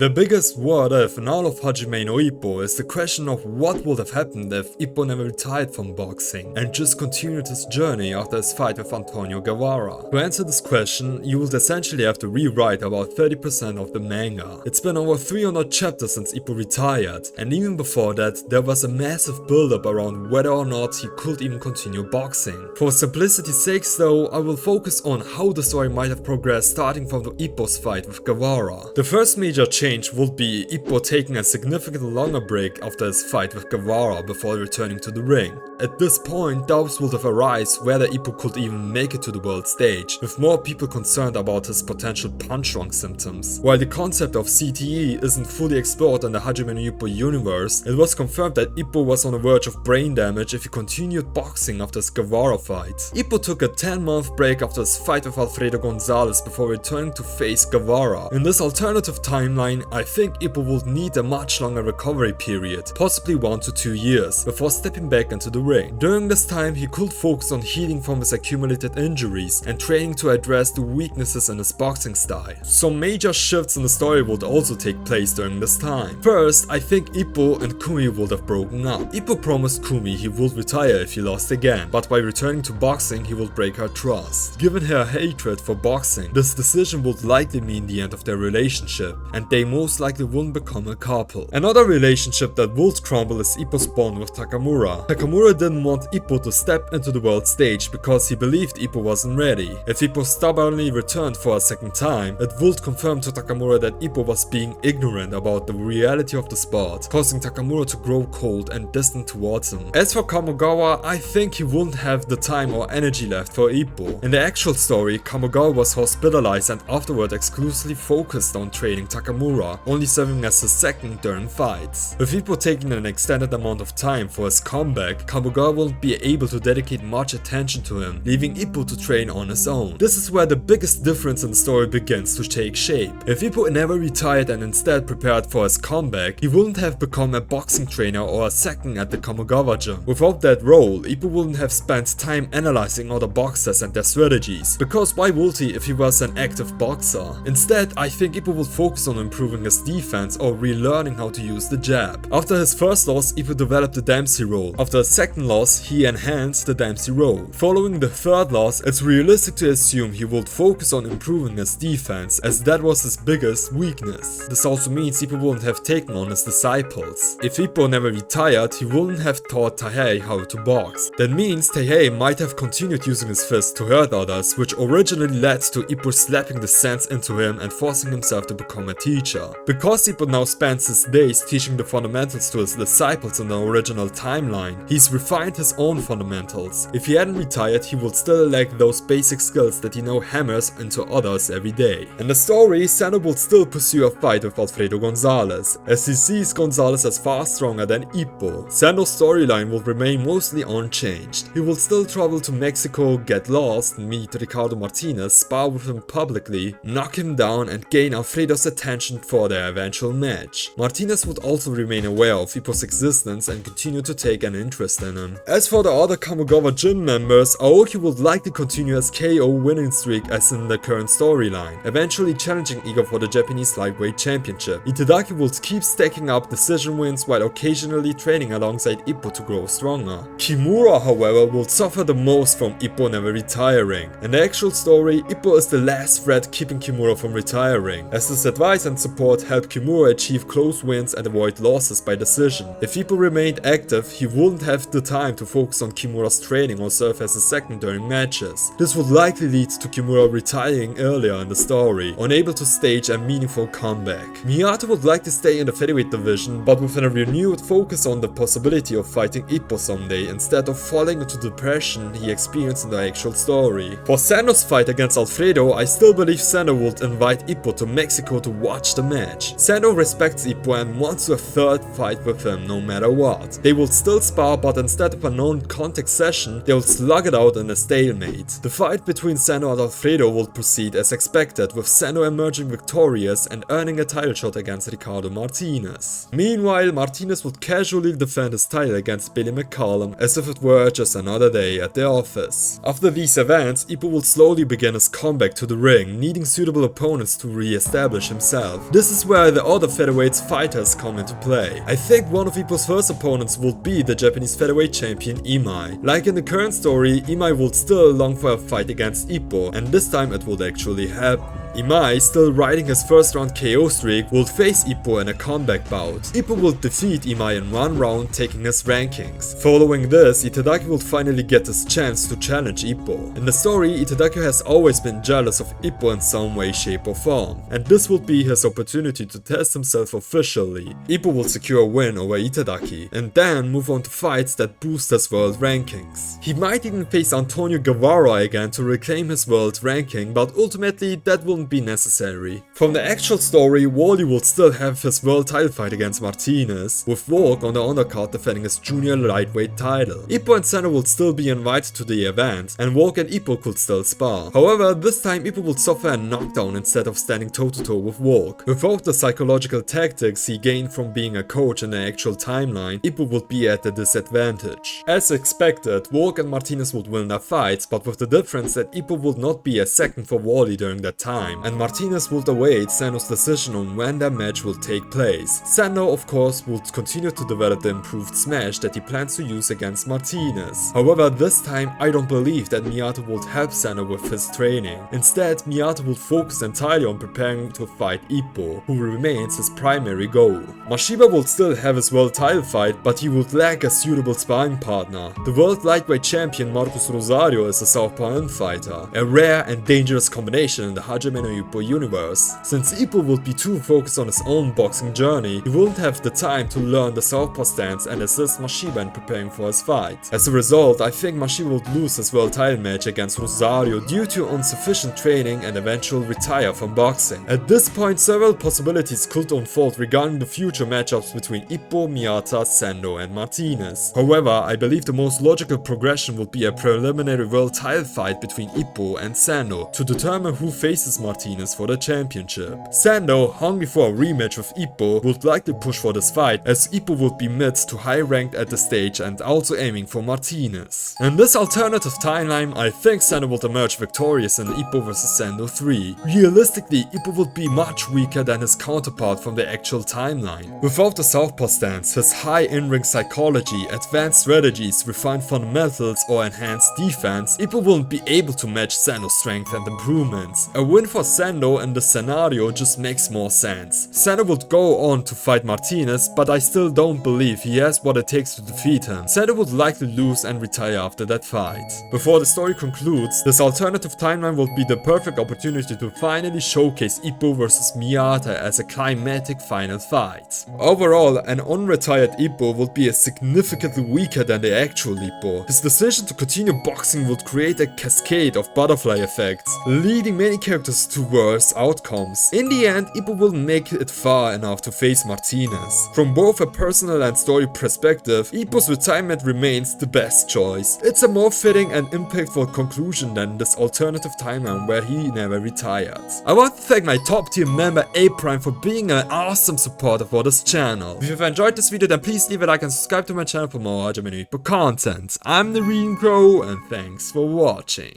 The biggest what if in all of Hajime no Ippo is the question of what would have happened if Ippo never retired from boxing and just continued his journey after his fight with Antonio Guevara. To answer this question, you would essentially have to rewrite about 30% of the manga. It's been over 300 chapters since Ippo retired, and even before that, there was a massive build-up around whether or not he could even continue boxing. For simplicity's sake though, I will focus on how the story might have progressed starting from the Ippo's fight with Guevara. The first major change would be Ippo taking a significantly longer break after his fight with Guevara before returning to the ring. At this point, doubts would have arisen whether Ippo could even make it to the world stage, with more people concerned about his potential punch-drunk symptoms. While the concept of CTE isn't fully explored in the Hajime no Ippo universe, it was confirmed that Ippo was on the verge of brain damage if he continued boxing after his Guevara fight. Ippo took a 10-month break after his fight with Alfredo Gonzalez before returning to face Guevara. In this alternative timeline, I think Ippo would need a much longer recovery period, possibly 1 to 2 years, before stepping back into the ring. During this time, he could focus on healing from his accumulated injuries and training to address the weaknesses in his boxing style. Some major shifts in the story would also take place during this time. First, I think Ippo and Kumi would have broken up. Ippo promised Kumi he would retire if he lost again, but by returning to boxing he would break her trust. Given her hatred for boxing, this decision would likely mean the end of their relationship, and they most likely wouldn't become a couple. Another relationship that would crumble is Ippo's bond with Takamura. Takamura didn't want Ippo to step into the world stage because he believed Ippo wasn't ready. If Ippo stubbornly returned for a second time, it would confirm to Takamura that Ippo was being ignorant about the reality of the sport, causing Takamura to grow cold and distant towards him. As for Kamogawa, I think he wouldn't have the time or energy left for Ippo. In the actual story, Kamogawa was hospitalized and afterward exclusively focused on training Takamura, only serving as his second during fights. With Ippo taking an extended amount of time for his comeback, Kamogawa won't be able to dedicate much attention to him, leaving Ippo to train on his own. This is where the biggest difference in the story begins to take shape. If Ippo never retired and instead prepared for his comeback, he wouldn't have become a boxing trainer or a second at the Kamogawa gym. Without that role, Ippo wouldn't have spent time analyzing other boxers and their strategies, because why would he if he was an active boxer? Instead, I think Ippo would focus on improving his defense or relearning how to use the jab. After his first loss, Ippo developed the Dempsey roll. After his second loss, he enhanced the Dempsey roll. Following the third loss, it's realistic to assume he would focus on improving his defense, as that was his biggest weakness. This also means Ippo wouldn't have taken on his disciples. If Ippo never retired, he wouldn't have taught Taihei how to box. That means Taihei might have continued using his fist to hurt others, which originally led to Ippo slapping the sense into him and forcing himself to become a teacher. Because Ippo now spends his days teaching the fundamentals to his disciples in the original timeline, he's refined his own fundamentals. If he hadn't retired, he would still lack those basic skills that he now hammers into others every day. In the story, Sendo will still pursue a fight with Alfredo Gonzalez, as he sees Gonzalez as far stronger than Ippo. Sendo's storyline will remain mostly unchanged. He will still travel to Mexico, get lost, meet Ricardo Martinez, spar with him publicly, knock him down and gain Alfredo's attention for their eventual match. Martinez would also remain aware of Ippo's existence and continue to take an interest in him. As for the other Kamogawa gym members, Aoki would likely continue his KO winning streak as in the current storyline, eventually challenging Iga for the Japanese lightweight championship. Itadaki would keep stacking up decision wins while occasionally training alongside Ippo to grow stronger. Kimura, however, will suffer the most from Ippo never retiring. In the actual story, Ippo is the last threat keeping Kimura from retiring, as his advice and support help Kimura achieve close wins and avoid losses by decision. If Ippo remained active, he wouldn't have the time to focus on Kimura's training or serve as a second during matches. This would likely lead to Kimura retiring earlier in the story, unable to stage a meaningful comeback. Miyata would likely stay in the featherweight division, but with a renewed focus on the possibility of fighting Ippo someday instead of falling into depression he experienced in the actual story. For Sendo's fight against Alfredo, I still believe Sendo would invite Ippo to Mexico to watch the match. Sendo respects Ippo and wants a third fight with him no matter what. They will still spar, but instead of a non-contact session, they will slug it out in a stalemate. The fight between Sendo and Alfredo will proceed as expected, with Sendo emerging victorious and earning a title shot against Ricardo Martinez. Meanwhile, Martinez would casually defend his title against Billy McCallum as if it were just another day at the office. After these events, Ippo will slowly begin his comeback to the ring, needing suitable opponents to re-establish himself. This is where the other featherweight fighters come into play. I think one of Ippo's first opponents would be the Japanese featherweight champion Imai. Like in the current story, Imai would still long for a fight against Ippo, and this time it would actually happen. Imai, still riding his first round KO streak, will face Ippo in a comeback bout. Ippo will defeat Imai in one round, taking his rankings. Following this, Itadaki will finally get his chance to challenge Ippo. In the story, Itadaki has always been jealous of Ippo in some way, shape or form, and this would be his opportunity to test himself officially. Ippo will secure a win over Itadaki, and then move on to fights that boost his world rankings. He might even face Antonio Guevara again to reclaim his world ranking, but ultimately that will be necessary. From the actual story, Wally will still have his world title fight against Martinez, with Volk on the undercard defending his junior lightweight title. Ippo and Sendo will still be invited to the event, and Volk and Ippo could still spar. However, this time Ippo will suffer a knockdown instead of standing toe-to-toe with Volk. Without the psychological tactics he gained from being a coach in the actual timeline, Ippo would be at a disadvantage. As expected, Volk and Martinez would win their fights, but with the difference that Ippo would not be a second for Wally during that time, and Martinez would await Sendo's decision on when their match will take place. Sendo, of course, would continue to develop the improved smash that he plans to use against Martinez. However, this time I don't believe that Miyata would help Sendo with his training. Instead, Miyata would focus entirely on preparing to fight Ippo, who remains his primary goal. Mashiba would still have his world title fight, but he would lack a suitable sparring partner. The world lightweight champion Marcus Rosario is a southpaw infighter, a rare and dangerous combination in the Hajime no Ippo universe. Since Ippo would be too focused on his own boxing journey, he wouldn't have the time to learn the southpaw stance and assist Mashiba in preparing for his fight. As a result, I think Mashiba would lose his world title match against Rosario due to insufficient training and eventually retire from boxing. At this point, several possibilities could unfold regarding the future matchups between Ippo, Miyata, Sendo and Martinez. However, I believe the most logical progression would be a preliminary world title fight between Ippo and Sendo to determine who faces Martinez for the championship. Sendo, hungry for a rematch with Ippo, would likely push for this fight, as Ippo would be mid to high ranked at the stage and also aiming for Martinez. In this alternative timeline, I think Sendo would emerge victorious in Ippo vs Sendo 3. Realistically, Ippo would be much weaker than his counterpart from the actual timeline. Without the southpaw stance, his high in-ring psychology, advanced strategies, refined fundamentals or enhanced defense, Ippo wouldn't be able to match Sendo's strength and improvements. A win for Sendo in this scenario just makes more sense. Sendo would go on to fight Martinez, but I still don't believe he has what it takes to defeat him. Sendo would likely lose and retire after that fight. Before the story concludes, this alternative timeline would be the perfect opportunity to finally showcase Ippo vs Miyata as a climatic final fight. Overall, an unretired Ippo would be significantly weaker than the actual Ippo. His decision to continue boxing would create a cascade of butterfly effects, leading many characters to worse outcomes. In the end, Ippo will make it far enough to face Martinez. From both a personal and story perspective, Ippo's retirement remains the best choice. It's a more fitting and impactful conclusion than this alternative timeline where he never retired. I want to thank my top tier member A-Prime for being an awesome supporter for this channel. If you've enjoyed this video, then please leave a like and subscribe to my channel for more Hajime no Ippo content. I'm the Green Crow and thanks for watching.